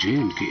J&K।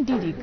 DD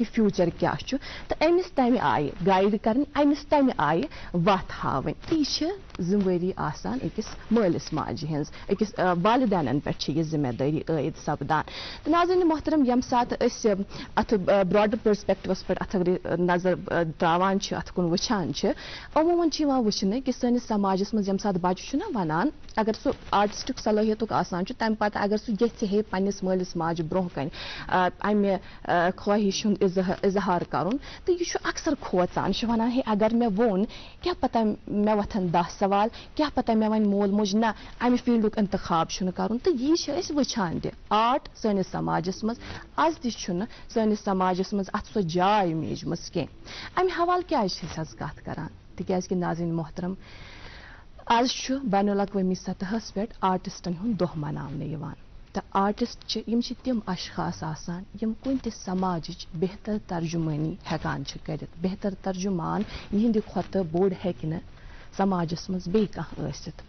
کہ future کیا چھُ تہٕ أمِس تَمہِ آیہِ گایڈ کَرٕنۍ أمِس تَمہِ آیہِ وَتھ ہاوٕنۍ تہٕ یہِ چھِ ذمہٕ وٲری آسان أکِس مٲلِس ماجہِ ہٕنٛز أکِس والدینن پٮ۪ٹھ چھِ یہِ ذمہٕ دٲری عٲید سپدان تہٕ ناظریٖن محترم ییٚمہِ ساتہٕ أسۍ اَتھ براڈر پٔرسپیکٹِوَس پٮ۪ٹھ اَتھ نظر تراوان چھِ اَتھ کُن وٕچھان چھِ عموٗماً چھِ یِوان وٕچھنہٕ کہِ سٲنِس سماجس منٛز ییٚمہِ ساتہٕ بَچہِ چھُ نا وَنان اگر سُہ آرٹِسٹُک صلٲحیتُک آسان چھُ تَمہِ پَتہٕ اگر سُہ یژھِ ہے پنٛنِس مٲلِس ماجہِ برونٛہہ کَنہِ اَمہِ خٲہِش ہُنٛد اِظہار کَرُن تہٕ یہِ چھُ اکثر کھوژان یہِ چھُ وَنان ہے اگر مےٚ ووٚن کیٛاہ پتہ مےٚ وۄتھن 10 سوال کیٛاہ پتہ مےٚ وَنہِ مول موج نہ اَمہِ فیٖلڈُک اِنتخاب چھُنہٕ کَرُن تہٕ یی چھِ أسۍ وٕچھان تہِ آرٹ سٲنِس سماجس منٛز آز تہِ چھُنہٕ سٲنِس سماجس منٛز اَتھ سۄ جاے میٖجمٕژ کینٛہہ اَمہِ حوالہٕ کیٛازِ چھِ أسۍ آز کَتھ کَران تِکیٛازِ کہِ ناظریٖن محترم آز چھُ بین الاقوٲمی سطحس پٮ۪ٹھ آرٹِسٹن ہُنٛد دۄہ مناونہٕ یِوان تہٕ آرٹِسٹ چھِ یِم چھِ تِم اشخاص آسان یِم کُنہِ تہِ سماجٕچ بہتر ترجُمٲنی ہٮ۪کان چھِ کٔرِتھ بہتر ترجُمان یِہنٛدِ کھۄتہٕ بوٚڑ ہیٚکہِ نہٕ سماجس منٛز بیٚیہِ کانٛہہ ٲسِتھ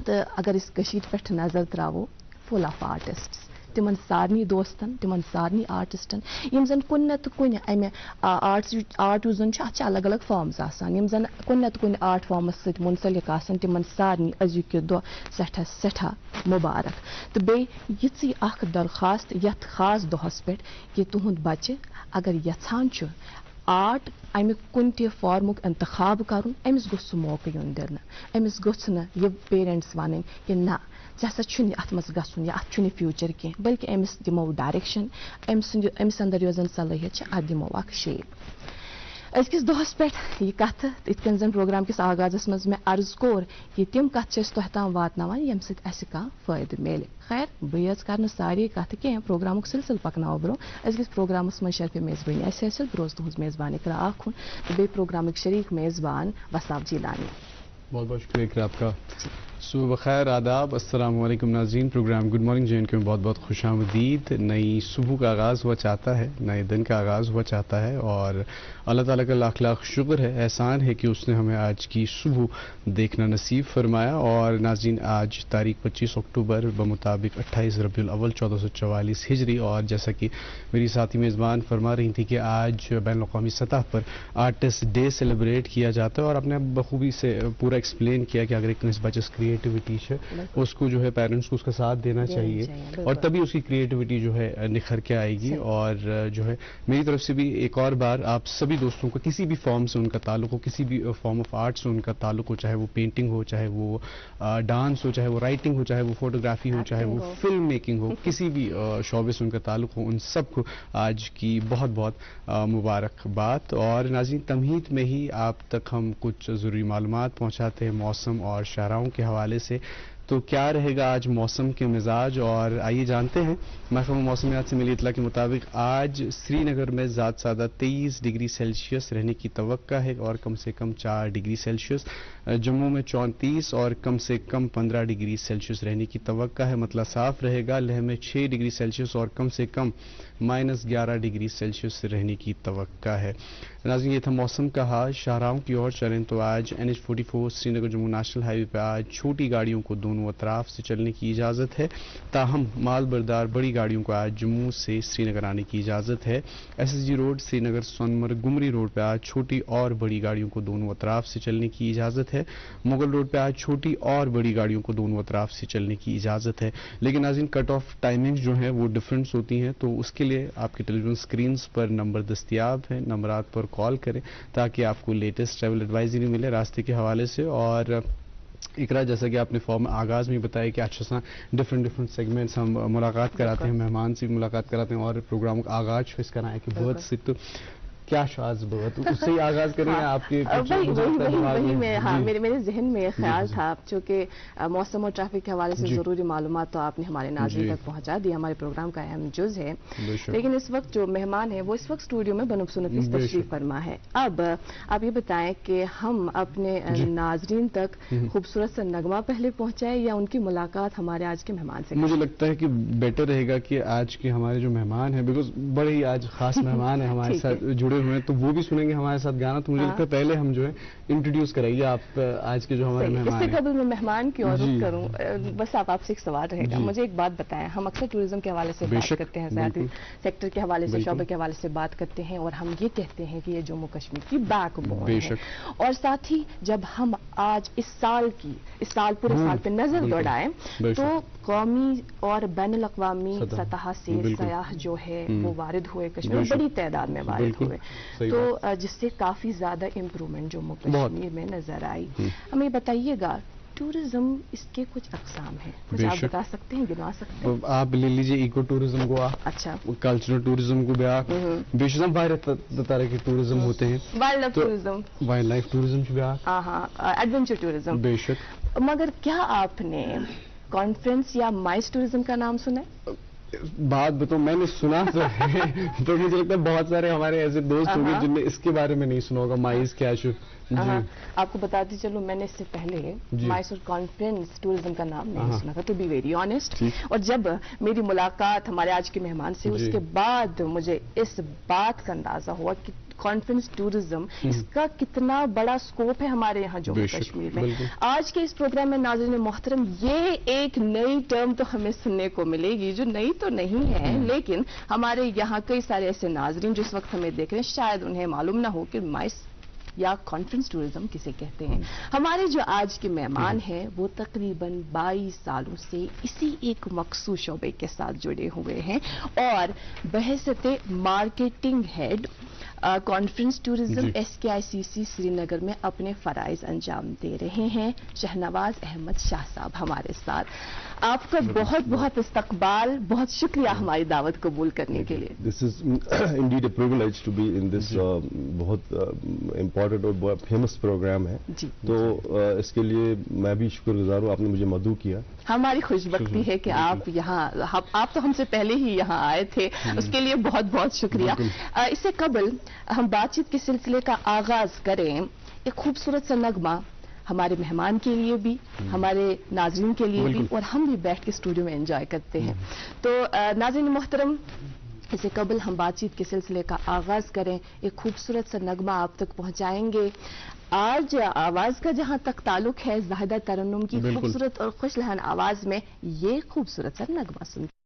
تہٕ اگر أسۍ کٔشیٖرِ پٮ۪ٹھ نظر تراوو فُل آف آرٹِسٹٕس تِمن سارنٕے دوستن تِمن سارنٕے آرٹِسٹن یِم زن کُنہِ نتہٕ کُنہِ اَمہِ آرٹ یُس زن چھُ اَتھ چھِ الگ الگ فارمٕز آسان یِم زن کُنہِ نتہٕ کُنہِ آرٹ فارمس سۭتۍ مُنسلِک آسان تِمن سارنٕے أزیُک یہِ دۄہ سٮ۪ٹھاہ مُبارک تہٕ بیٚیہِ یِژٕے اکھ درخواست یتھ خاص دۄہس پٮ۪ٹھ کہِ تُہُنٛد بچہِ اگر یژھان چھُ آرٹ اَمہِ کُنہِ تہِ فارمُک اِنتخاب کَرُن أمِس گوٚژھ سُہ موقعہٕ یُن دِنہٕ أمِس گوٚژھ نہٕ یہِ پیرنٹس وَنٕنۍ کہِ نہ ژےٚ ہسا چھُنہٕ اَتھ منٛز گژھُن یا اَتھ چھُنہٕ فیوٗچر کینٛہہ بٔلکہِ أمِس دِمو ڈایریکشن أمِس انٛدر یۄس زن صلٲحیت چھِ اَتھ دِمو اکھ شیپ أزکِس دۄہس پٮ۪ٹھ یہِ کتھٕ یِتھ کٔنۍ زن پروگرام کِس آغازس منٛز مےٚ عرض کوٚر کہِ تِم کتھٕ چھِ أسۍ تۄہہِ تام واتناوان ییٚمہِ سۭتۍ اَسہِ کانٛہہ فٲیدٕ میلہِ خیر بہٕ یٲژ کرٕ نہٕ سارے کتھٕ کینٛہہ پروگرامُک سلسلہٕ پکناوو برونٛہہ أزکِس پروگرامس منٛز شرفہِ میزبٲنی اَسہِ ٲسِل بہٕ روزٕ تُہٕنٛز میزبان اقرا آخُن تہٕ بیٚیہِ پروگرامٕکۍ شریٖک میزبان وساف جیلانی بہت بہت شکریہ اقرا آپ کا صبح بخیر آداب السلام علیکم ناظرین programme good morning J N کے میں بہت بہت خوش آمدید نئی صبح کا آغاز ہوا چاہتا ہے نئے دن کا آغاز ہوا چاہتا ہے اور اللہ تعالیٰ کا لاکھ لاکھ شکر ہے احسان ہے کہ اس نے ہمیں آج کی صبح دیکھنا نصیب فرمایا اور ناظرین آج تاریخ 25 اکتوبر بمطابق 28 ربیع الاول 1444 ہجری اور جیسا کہ میری ساتھی میزبان فرما رہی تھی کہ آج بین الاقوامی سطح پر آرٹسٹ ڈے سیلیبریٹ کیا جاتا ہے اور آپ نے بخوبی سے پورا ایکسپلین کیا کہ اگر ایک بچے کریٹیوٹی ہے اس کو جو ہے پیرنٹس کو اس کا ساتھ دینا چاہیے اور تبھی اس کی کریٹیوٹی جو ہے نکھر کے آئے گی اور جو ہے میری طرف سے بھی ایک اور بار آپ سبھی دوستوں کو کسی بھی فارم سے ان کا تعلق ہو کسی بھی فارم آف آرٹ سے ان کا تعلق ہو چاہے وہ پینٹنگ ہو چاہے وہ ڈانس ہو چاہے وہ رائٹنگ ہو چاہے وہ فوٹوگرافی ہو چاہے وہ فلم میکنگ ہو کسی بھی شعبے سے ان کا تعلق ہو ان سب کو آج کی بہت بہت مبارکباد اور ناظرین تمہید میں ہی آپ تک ہم کچھ ضروری معلومات پہنچاتے ہیں موسم اور شاہراہوں کے حوالے سے تو کیا رہے گا آج موسم کے مزاج اور آئیے جانتے ہیں محکمہ موسمیات سے ملی اطلاع کے مطابق آج سری نگر میں زیادہ سادہ 23 ڈگری سیلسیس رہنے کی توقع ہے اور کم سے کم 4 ڈگری سیلسیس جموں میں 34 اور کم سے کم 15 ڈگری سیلسیس رہنے کی توقع ہے مطلع صاف رہے گا لیہ میں 6 ڈگری سیلسیس اور کم سے کم -11 ڈگری سیلسیس رہنے کی توقع ہے ناظرین یہ تھا موسم کا حال شاہراہوں کی اور چلیں تو آج NH44 سری نگر جموں نیشنل ہائی وے پہ آج چھوٹی گاڑیوں کو دونوں اطراف سے چلنے کی اجازت ہے تاہم مال بردار بڑی گاڑیوں کو آج جموں سے سری نگر آنے کی اجازت ہے SSG روڈ سری نگر سونمرگ گمری روڈ پہ آج چھوٹی اور بڑی گاڑیوں کو دونوں اطراف سے چلنے کی اجازت ہے مغل روڈ پہ آج چھوٹی اور بڑی گاڑیوں کو دونوں اطراف سے چلنے کی اجازت ہے لیکن ناظرین کٹ آف ٹائمنگز جو ہیں وہ ڈفرینٹس ہوتی ہیں تو اس کے لیے آپ کے ٹیلی ویژن اسکرینز پر نمبر دستیاب ہیں نمبرات پر کال کریں تاکہ آپ کو لیٹسٹ ٹریول ایڈوائزری ملے راستے کے حوالے سے اور اقرا جیسا کہ آپ نے فارم آغاز میں بتایا کہ اچھا ڈفرینٹ سیگمنٹس ہم ملاقات کراتے ہیں مہمان سے بھی ملاقات کراتے ہیں اور پروگرام کا آغاز اس کرنا ہے کہ بہت سے تو کیا شاز بہت اس سے ہی آغاز کریں آپ کے میرے ذہن میں یہ خیال تھا چونکہ موسم اور ٹریفک کے حوالے سے ضروری معلومات تو آپ نے ہمارے ناظرین تک پہنچا دی ہمارے پروگرام کا اہم جز ہے لیکن اس وقت جو مہمان ہے وہ اس وقت اسٹوڈیو میں بنفس نفیس تشریف فرما ہے اب آپ یہ بتائیں کہ ہم اپنے ناظرین تک خوبصورت سا نغمہ پہلے پہنچائے یا ان کی ملاقات ہمارے آج کے مہمان سے مجھے لگتا ہے کہ بیٹر رہے گا کہ آج کے ہمارے جو مہمان ہیں بیکاز بڑے ہی آج خاص مہمان ہیں ہمارے ساتھ جڑے ہوئے ہیں تو وہ بھی سنیں گے ہمارے ساتھ گانا. تو مجھے لگتا ہے پہلے ہم جو ہے انٹروڈیوس کرائیے آپ آج کے جو ہمارے مہمان اس سے ہیں. قبل میں مہمان کی اور رخ کروں, بس آپ سے ایک سوال رہے گا. مجھے ایک بات بتائیں, ہم اکثر ٹورزم کے حوالے سے بات کرتے ہیں, زیادہ سیکٹر کے حوالے سے, شعبے کے حوالے سے بات کرتے ہیں, اور ہم یہ کہتے ہیں کہ یہ جموں کشمیر کی بیک بون ہے. اور ساتھ ہی جب ہم آج اس سال پورے سال پہ نظر دوڑائیں تو قومی اور بین الاقوامی سطح سے سیاح جو ہے وہ وارد ہوئے کشمیر, بڑی تعداد میں وارد ہوئے, تو جس سے کافی زیادہ امپرومنٹ جموں کشمیر میں نظر آئی. ہمیں بتائیے گا ٹورزم اس کے کچھ اقسام ہیں, کچھ آپ بتا سکتے ہیں, گنوا سکتے ہیں؟ آپ لے لیجیے ایکو ٹورزم کو, اچھا, کلچرل ٹورزم کو بیاق, بے شمار واریاہ طرح کے ٹورزم ہوتے ہیں. Wildlife tourism, wildlife tourism بیاق, ہاں, ایڈونچر ٹورزم. بے شک. مگر کیا آپ نے کانفرنس یا مائس ٹورزم کا نام سنا ہے؟ بات بتاؤ, میں نے سنا تو ہے, تو مجھے لگتا ہے بہت سارے ہمارے ایسے دوست ہوں گے جن نے اس کے بارے میں نہیں سنا ہوگا. مائز کیا شو, آپ کو بتاتی چلو, میں نے اس سے پہلے مائسور کانفرنس ٹورزم کا نام نہیں سنا تھا, ٹو بی ویری آنےسٹ. اور جب میری ملاقات ہمارے آج کے مہمان سے, اس کے بعد مجھے اس بات کا اندازہ ہوا کہ کانفرنس ٹورزم اس کا کتنا بڑا سکوپ ہے ہمارے یہاں جموں کشمیر میں. آج کے اس پروگرام میں ناظرین محترم, یہ ایک نئی ٹرم تو ہمیں سننے کو ملے گی جو نئی تو نہیں ہے, لیکن ہمارے یہاں کئی سارے ایسے ناظرین جو اس وقت ہمیں دیکھ رہے ہیں شاید انہیں معلوم نہ ہو کہ مائس یا کانفرنس ٹورزم کسے کہتے ہیں. ہمارے جو آج کے مہمان ہیں وہ تقریباً 22 سالوں سے اسی ایک مخصوص شعبے کے ساتھ جڑے ہوئے ہیں, اور بحیثیت marketing head conference tourism SKICC Srinagar میں اپنے فرائض انجام دے رہے ہیں. شہنواز احمد شاہ صاحب ہمارے ساتھ. آپ کا بہت بہت استقبال, بہت شکریہ ہماری دعوت قبول کرنے کے لیے. This is indeed a privilege to be in this بہت امپورٹنٹ اور بہت فیمس پروگرام ہے, تو اس کے لیے میں بھی شکر گزار ہوں, آپ نے مجھے مدعو کیا. ہماری خوش بختی ہے کہ آپ یہاں, آپ تو ہم سے پہلے ہی یہاں آئے تھے, اس کے لیے بہت بہت شکریہ. اس سے قبل ہم بات چیت کے سلسلے کا آغاز کریں, ایک خوبصورت سا نغمہ ہمارے مہمان کے لیے بھی, ہمارے ناظرین کے لیے بھی, اور ہم بھی بیٹھ کے اسٹوڈیو میں انجوائے کرتے ہیں. تو ناظرین محترم, اس سے قبل ہم بات چیت کے سلسلے کا آغاز کریں, ایک خوبصورت سا نغمہ آپ تک پہنچائیں گے. آج آواز کا جہاں تک تعلق ہے, زاہدہ ترنم کی خوبصورت اور خوش لہن آواز میں یہ خوبصورت سا نغمہ سنتے ہیں.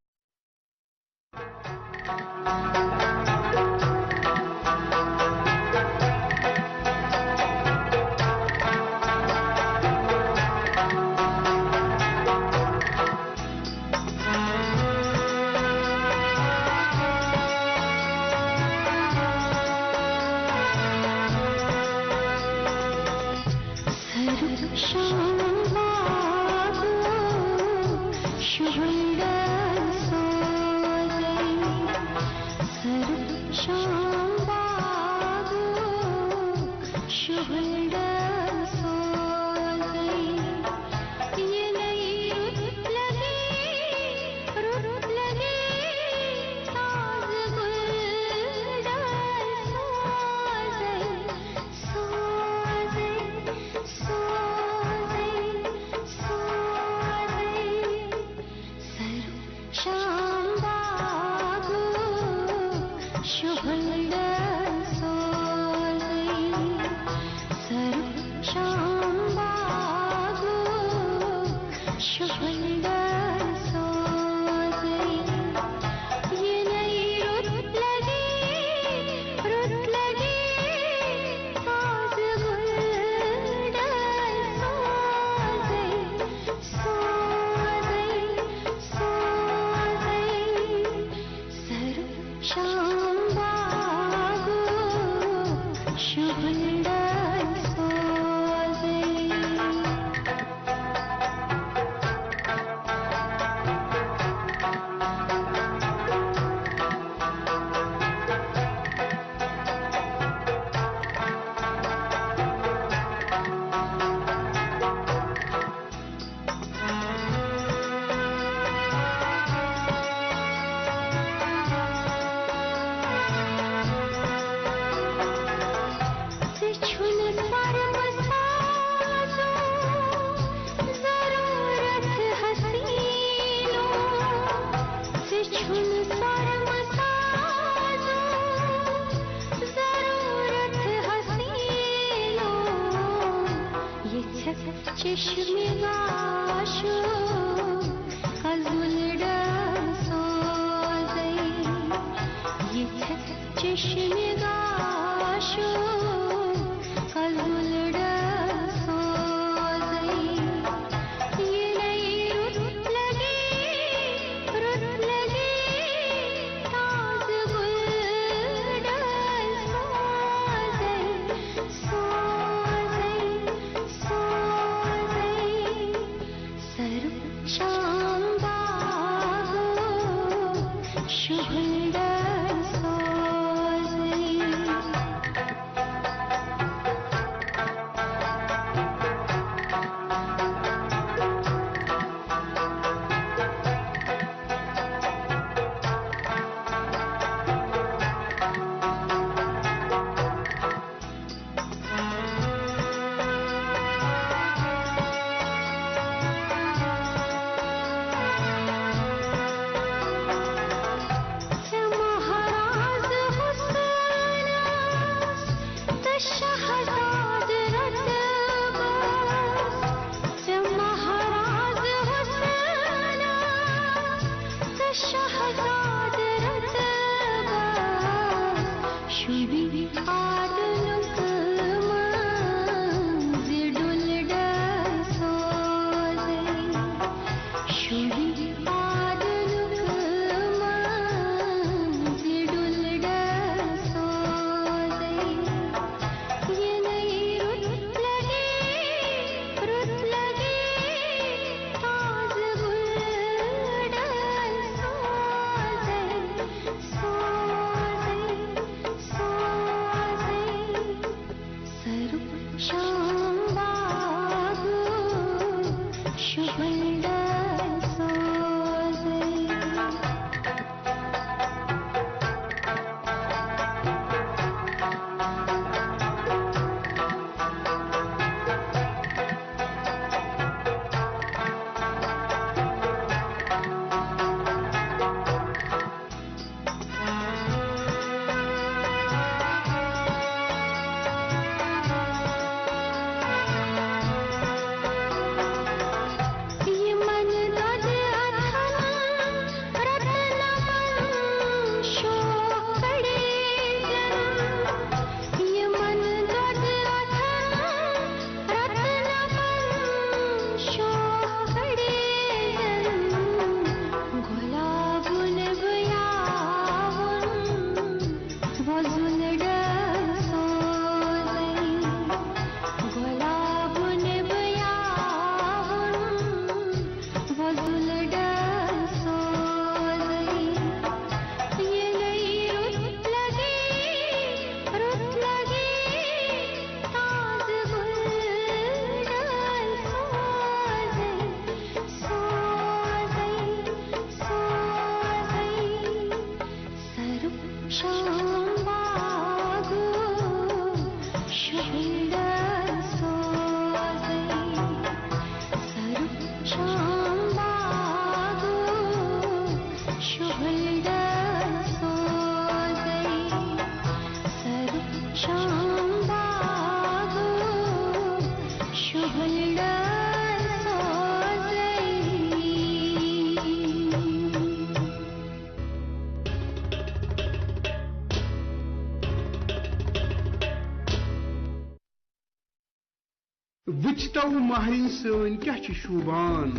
وچتو مہرین سن کیا شوبان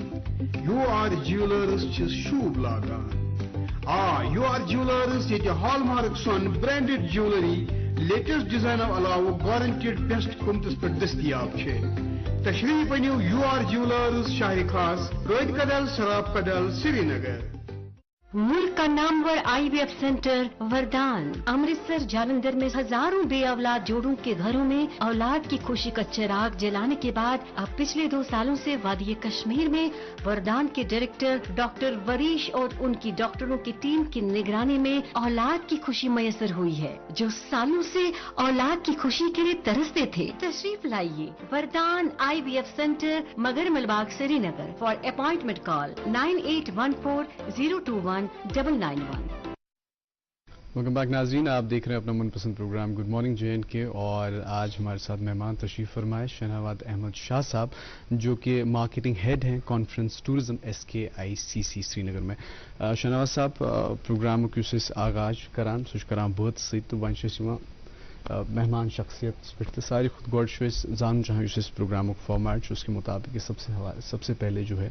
یو آر جیولرز شوب لاگان یو آر جیولرز یہ ہال مارک سن برانڈڈ جیولری لیٹسٹ ڈیزائنو علاوہ گارنٹیڈ بیسٹ قیمتس پہ دستیاب تشریف انیو یو آر جیولرز شاہ خاص روہت کدل سراب کدل سری نگر ملک کا نامور آئی وی ایف سینٹر وردان امرتسر جالندھر میں ہزاروں بے اولاد جوڑوں کے گھروں میں اولاد کی خوشی کا چراغ جلانے کے بعد اب پچھلے 2 سالوں سے وادی کشمیر میں وردان کے ڈائریکٹر ڈاکٹر وریش اور ان کی ڈاکٹروں کی ٹیم کی نگرانی میں اولاد کی خوشی میسر ہوئی ہے جو سالوں سے اولاد کی خوشی کے لیے ترستے تھے. تشریف لائیے وردان آئی وی F centre Magar Malbagh Srinagar. For appointment call 9814021991. Welcome back ناظرین، آپ دیکھ رہے ہیں اپنا من پسند پروگرام گڈ مارننگ JNK، اور آج ہمارے ساتھ مہمان تشریف فرمائے شہناواد احمد شاہ صاحب، جو کہ مارکیٹنگ ہیڈ ہیں conference tourism SKICC Srinagar میں. شہناواد صاحب، پروگرام آغاز کران سہ کران بات ست تو ون مہمان شخصیت پہ ساری خود گوڈ زان چاہاں اس پروگرام فارمیٹ اس کے مطابق سب سے پہلے جو ہے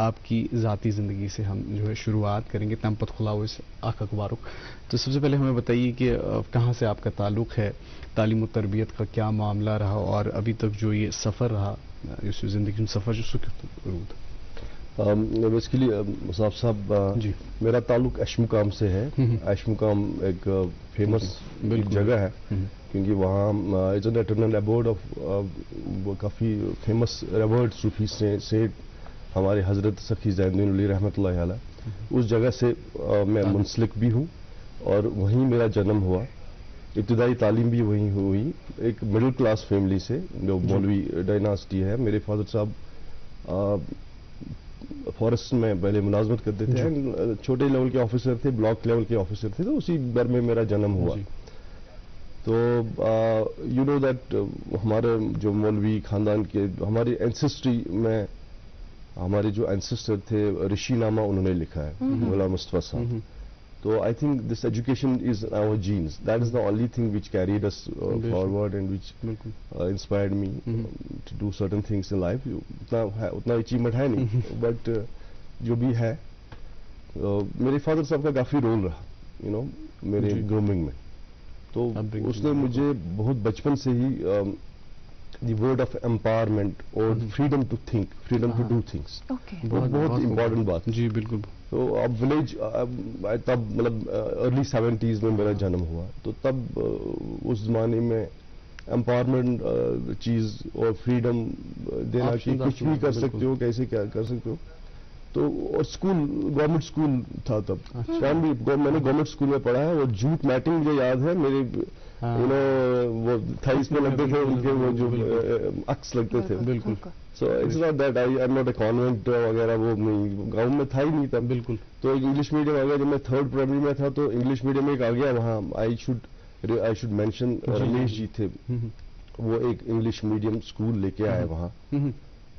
آپ کی ذاتی زندگی سے ہم جو ہے شروعات کریں گے، تم پت کھلاؤ اس اخبارک. تو سب سے پہلے ہمیں بتائیے کہ کہاں سے آپ کا تعلق ہے، تعلیم و تربیت کا کیا معاملہ رہا، اور ابھی تک جو یہ سفر رہا، اس زندگی میں سفر جو سکھ بیسیکلی مصعب صاحب، جی میرا تعلق ایشمقام سے ہے. ایشمقام ایک فیمس جگہ ہے، کیونکہ وہاں it's an eternal abode of کافی فیمس ریورڈ صوفی سینٹ ہمارے حضرت سخی زین الدین علی رحمۃ اللہ علیہ. اس جگہ سے میں منسلک بھی ہوں اور وہیں میرا جنم ہوا. ابتدائی تعلیم بھی وہیں ہوئی، ایک مڈل کلاس فیملی سے جو مولوی ڈائناسٹی ہے. میرے فادر صاحب فارسٹ میں پہلے ملازمت کرتے تھے، چھوٹے لیول کے آفیسر تھے، بلاک لیول کے آفیسر تھے، تو اسی گھر میں میرا جنم ہوا. تو یو نو دیٹ ہمارے جو مولوی خاندان کے ہماری اینسسٹری میں ہمارے جو اینسسٹر تھے رشی نامہ انہوں نے لکھا ہے، مولا مصطفیٰ صاحب. تو I think this education is our genes, that is the only thing which carried us forward and which inspired me to do certain things in life. اتنا اچیومنٹ ہے نہیں، بٹ جو بھی ہے میرے فادر صاحب کا کافی رول رہا یو نو میرے گرومنگ میں. تو اس نے مجھے بہت بچپن سے ہی دی ورڈ آف امپاورمنٹ اور freedom to think, freedom to do things, بہت امپورٹنٹ بات. جی بالکل. تو اب ولیج تب مطلب ارلی 70s میں میرا جنم ہوا، تو تب اس زمانے میں امپاورمنٹ چیز اور فریڈم دینا کہ کچھ بھی کر سکتے ہو، کیسے کیا کر سکتے ہو. تو اور اسکول گورنمنٹ اسکول تھا تب، میں نے گورنمنٹ اسکول میں پڑھا ہے. اور جوٹ میٹنگ مجھے یاد ہے، میرے وہ تھائیس میں لگتے تھے ان کے، وہ جو عکس لگتے تھے. بالکل. So it's not that I am not a convent وغیرہ، وہ نہیں، گاؤں میں تھا ہی نہیں تھا. بالکل. تو انگلش میڈیم آ گیا. جب میں 3rd پرائمری میں تھا تو انگلش میڈیم میں ایک آ گیا وہاں. آئی شوڈ مینشن رمیش جی تھے، وہ ایک انگلش میڈیم اسکول لے کے آئے وہاں.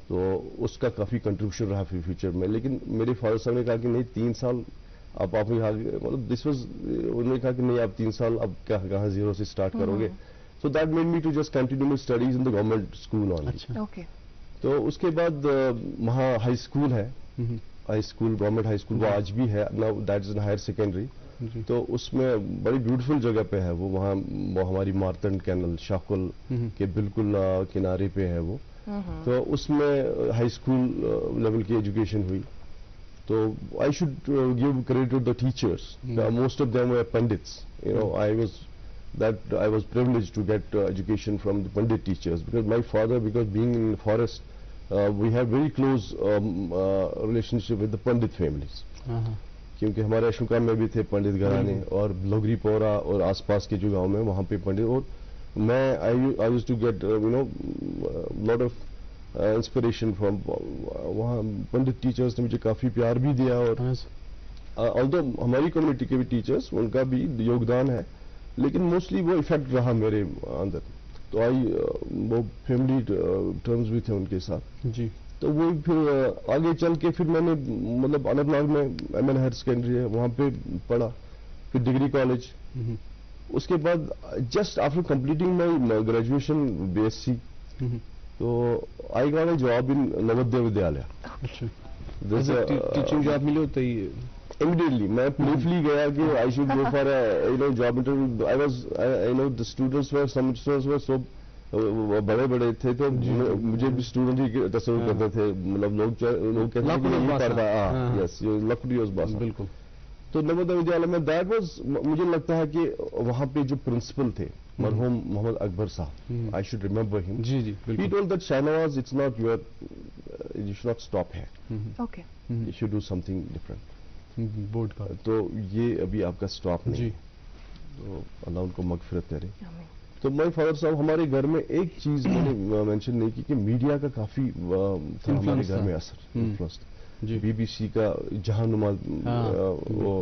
تو اس کا کافی کنٹریبیوشن رہا فیوچر میں. لیکن میرے فادر صاحب نے کہا کہ نہیں 3 سال آپ یہاں، مطلب دس واز، انہوں نے کہا کہ نہیں آپ 3 سال اب کہاں زیرو سے اسٹارٹ کرو گے. So that made me to just continue my studies in the government school only. تو اس کے بعد وہاں ہائی اسکول ہے، high school government high school, وہ آج بھی ہے. Now that is in higher secondary. تو اس میں بڑی بیوٹیفل جگہ پہ ہے وہ. وہاں ہماری مارتنڈ کینل شاہکل کے بالکل کنارے پہ ہے وہ. تو اس میں ہائی اسکول لیول کی ایجوکیشن ہوئی. تو I should give credit to the teachers. Most of them were pundits. You know I was privileged to get education from the Pandit teachers, because my father, because being in the forest, we have very close relationship with the Pandit families. کیونکہ ہمارے اشوکا میں بھی تھے پنڈت گھرانے، اور لوگری پورا اور آس پاس کے جو گاؤں میں وہاں پہ پنڈت. اور میں I use to get you know lot of inspiration from وہاں. پنڈت ٹیچرس نے مجھے کافی پیار بھی دیا. اور آلدو ہماری کمیونٹی کے بھی ٹیچرس، ان کا بھی یوگدان ہے، لیکن موسٹلی وہ افیکٹ رہا میرے اندر. تو وہ فیملی ٹرمز بھی تھے ان کے ساتھ. جی. تو وہ پھر آگے چل کے پھر میں نے مطلب اننت ناگ میں MN ہائر سیکنڈری ہے وہاں پہ پڑھا، پھر ڈگری کالج. اس کے بعد just after completing my graduation BSc، تو I got a job in Navodaya Vidyalaya. Teaching job ملی ہوتا ہی immediately میں پلیفلی گیا کہ I should go for a job interview. I was the students were some students were so بڑے بڑے تھے، تو مجھے بھی اسٹوڈنٹ ہی تصور کرتے تھے. مطلب لوگ کہتے ہیں کہ یہ پڑھتا یس لکڑی باس. بالکل. تو نودیہ ودیالیہ میں دیٹ واز، مجھے لگتا ہے کہ وہاں پہ جو پرنسپل تھے مرحوم محمد اکبر صاحب، آئی شوڈ ریمبر ہم. جی جی. He told that Shahnawaz it's not your, you should not stop here, okay you should do something different. Board کا تو یہ ابھی آپ کا اسٹاپ نہیں. جی. تو اللہ ان کو مغفرت کرے. تو مائی فادر صاحب، ہمارے گھر میں ایک چیز میں نے مینشن نہیں کی کہ میڈیا کا کافی تھا ہمارے گھر میں اثر، انفلوئنس. BBC کا جہاں نما وہ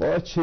5-6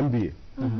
MBA,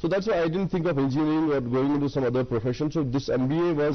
So that's why I didn't think of engineering or going into some other profession. So this MBA was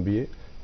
MBA,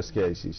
SKICC।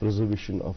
preservation of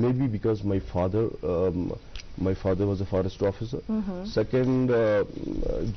maybe because my father was a forest officer. Second,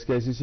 SKICC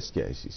SKICC।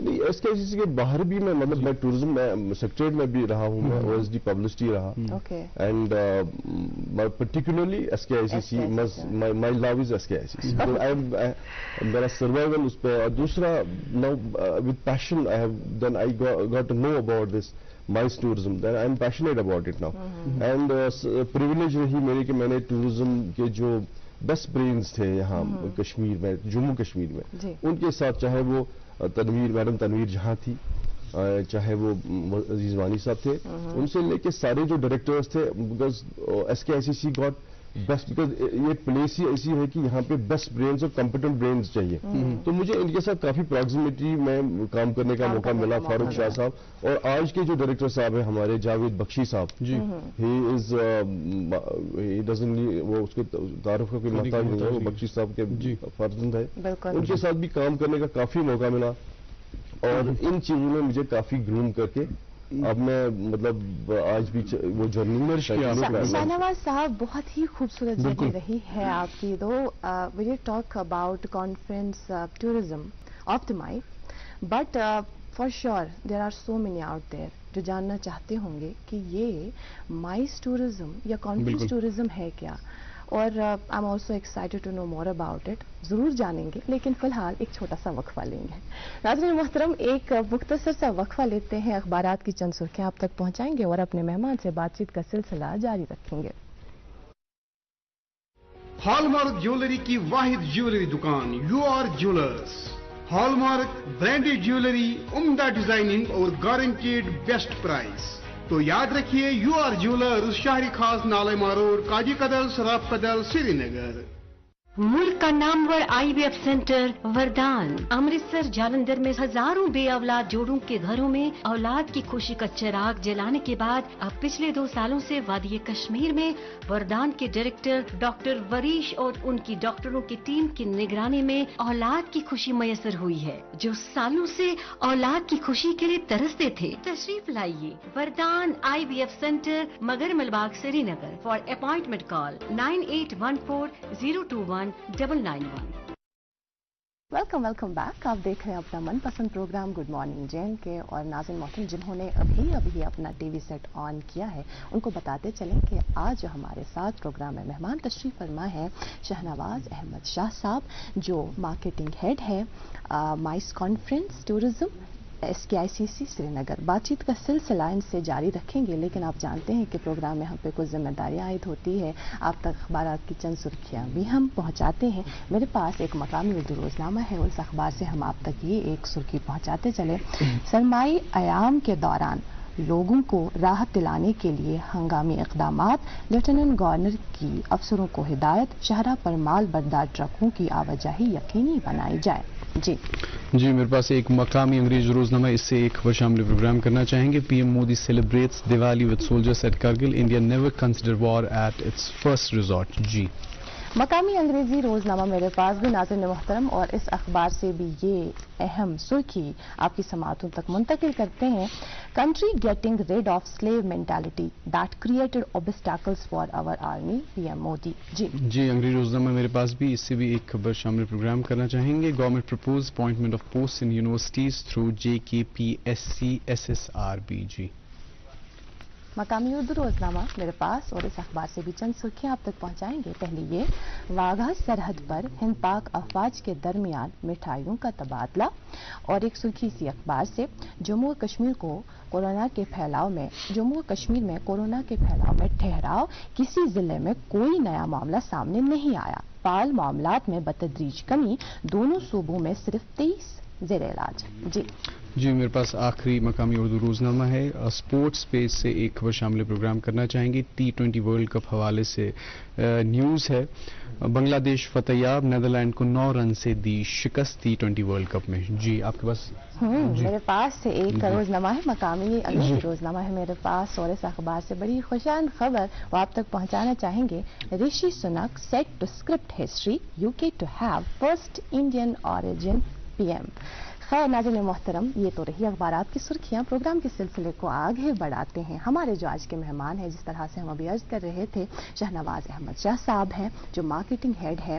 نہیں SKICC کے باہر بھی میں مطلب میں tourism میں secretariat میں بھی رہا ہوں, میں OSD پبلسٹی رہا, and particularly SKICC, my love is SKICC. میرا سروائیول اس پہ. دوسرا now with passion I got to know about this MICE tourism, then I am passionate about it now. And privilege رہی میری کہ میں نے ٹورزم کے جو بیسٹ برینز تھے یہاں کشمیر میں, جموں کشمیر میں, ان کے ساتھ چاہے وہ میڈم تنویر جہاں تھی, چاہے وہ عزیز وانی صاحب تھے, ان سے لے کے سارے جو ڈائریکٹرز تھے, because SKICC got best, because یہ پلیس ہی ایسی ہے کہ یہاں پہ بیسٹ برینز اور کمپیٹنٹ برینز چاہیے. تو مجھے ان کے ساتھ کافی پراکسیمیٹی میں کام کرنے کا موقع ملا. فاروق شاہ صاحب اور آج کے جو ڈائریکٹر صاحب ہیں ہمارے جاوید بخشی صاحب, ہی ڈزنٹ, وہ اس کے تعارف کا کوئی محتاج نہیں ہے, وہ بخشی صاحب کے فرزند ہے. ان کے ساتھ بھی کام کرنے کا کافی موقع ملا, اور ان چیزوں میں مجھے کافی گروم کر کے اب میں مطلب آج بھی وہ جرنی میں. شاہنواز صاحب, بہت ہی خوبصورت جرنی رہی ہے آپ کی. دو we will talk about conference tourism of the MICE, but for sure there are so many out there جو جاننا چاہتے ہوں گے کہ یہ مائس ٹورزم یا کانفرنس ٹورزم ہے کیا, اور I am also excited to know more about it. ضرور جانیں گے, لیکن فی الحال ایک چھوٹا سا وقفہ لیں گے. ناظرین محترم, ایک مختصر سا وقفہ لیتے ہیں, اخبارات کی چند سرخیاں آپ تک پہنچائیں گے اور اپنے مہمان سے بات چیت کا سلسلہ جاری رکھیں گے. ہال مارک جیولری کی واحد جیولری دکان UR jewellers. Hall mark branded jewellery, عمدہ ڈیزائننگ اور گارنٹیڈ بیسٹ پرائز. تو یاد رکھیے UR جیولرز, شہری خاص نالے مارور, کاجی کدل, سراف کدل, سری نگر. ملک کا نامور IVF سینٹر وردان امرتسر جالندھر میں ہزاروں بے اولاد جوڑوں کے گھروں میں اولاد کی خوشی کا چراغ جلانے کے بعد اب پچھلے 2 سالوں سے وادی کشمیر میں وردان کے ڈائریکٹر ڈاکٹر وریش اور ان کی ڈاکٹروں کی ٹیم کی نگرانی میں اولاد کی خوشی میسر ہوئی ہے. جو سالوں سے اولاد کی خوشی کے لیے ترستے تھے, تشریف لائیے وردان IVF centre, Magar Malbagh, Srinagar. For appointment call 9814-021-991. Welcome back. آپ دیکھ رہے ہیں اپنا من پسند پروگرام گڈ مارننگ جین کے, اور ناظرین محترم جنہوں نے ابھی اپنا ٹی وی سیٹ آن کیا ہے ان کو بتاتے چلیں کہ آج ہمارے ساتھ پروگرام میں مہمان تشریف فرما ہے شہنواز احمد شاہ صاحب, جو مارکیٹنگ ہیڈ ہے مائس کانفرنس ٹورزم SKICC سری نگر. بات چیت کا سلسلہ ان سے جاری رکھیں گے, لیکن آپ جانتے ہیں کہ پروگرام میں ہم پہ کچھ ذمہ داریاں عائد ہوتی ہے. آپ تک اخبارات کی چند سرخیاں بھی ہم پہنچاتے ہیں. میرے پاس ایک مقامی اردو روزنامہ ہے, اس اخبار سے ہم آپ تک یہ ایک سرخی پہنچاتے چلے. سرمائی ایام کے دوران لوگوں کو راحت دلانے کے لیے ہنگامی اقدامات, لیفٹیننٹ گورنر کی افسروں کو ہدایت, شاہراہ پر مال بردار ٹرکوں کی آواجاہی یقینی بنائی جائے. جی میرے پاس ایک مقامی انگریزی روزنامہ, اس سے ایک خبر شامل پروگرام کرنا چاہیں گے. PM Modi celebrates Diwali with soldiers at Kargil, India never consider war at its first resort. جی مقامی انگریزی روزنامہ میرے پاس بھی ناظرین محترم, اور اس اخبار سے بھی یہ اہم سرخی آپ کی سماعتوں تک منتقل کرتے ہیں. Country getting rid of slave mentality that created obstacles for our army, PM Modi. جی انگریزی روزنامہ میرے پاس بھی, اس سے بھی ایک خبر شامل پروگرام کرنا چاہیں گے. Government propose appointment of post in universities through JKPSC SSRB. جی مقامی اردو روزنامہ میرے پاس, اور اس اخبار سے بھی چند سرخیاں آپ تک پہنچائیں گے. پہلی یہ, واگھا سرحد پر ہند پاک افواج کے درمیان مٹھائیوں کا تبادلہ, اور ایک سرخی اسی اخبار سے, جموں و کشمیر میں کورونا کے پھیلاؤ میں ٹھہراؤ, کسی ضلع میں کوئی نیا معاملہ سامنے نہیں آیا, فعال معاملات میں بتدریج کمی, دونوں صوبوں میں صرف 23 زیر علاج. جی میرے پاس آخری مقامی اردو روزنامہ ہے. اسپورٹس پیج سے ایک خبر شامل پروگرام کرنا چاہیں گے. T20 ورلڈ کپ حوالے سے نیوز ہے. بنگلہ دیش فتح یاب, نیدرلینڈ کو 9 رن سے دی شکست T20 ورلڈ کپ میں. جی آپ کے پاس میرے پاس سے ایک روزنامہ ہے, مقامی انگریزی روزنامہ ہے میرے پاس, اور اس اخبار سے بڑی خوشایند خبر وہ آپ تک پہنچانا چاہیں گے. Rishi Sunak set to script history UK to have first Indian origin PM. خیر ناظرین محترم, یہ تو رہی اخبارات کی سرخیاں. پروگرام کے سلسلے کو آگے بڑھاتے ہیں. ہمارے جو آج کے مہمان ہیں, جس طرح سے ہم ابھی عرض کر رہے تھے, شہنواز احمد شاہ صاحب ہیں جو مارکیٹنگ ہیڈ ہے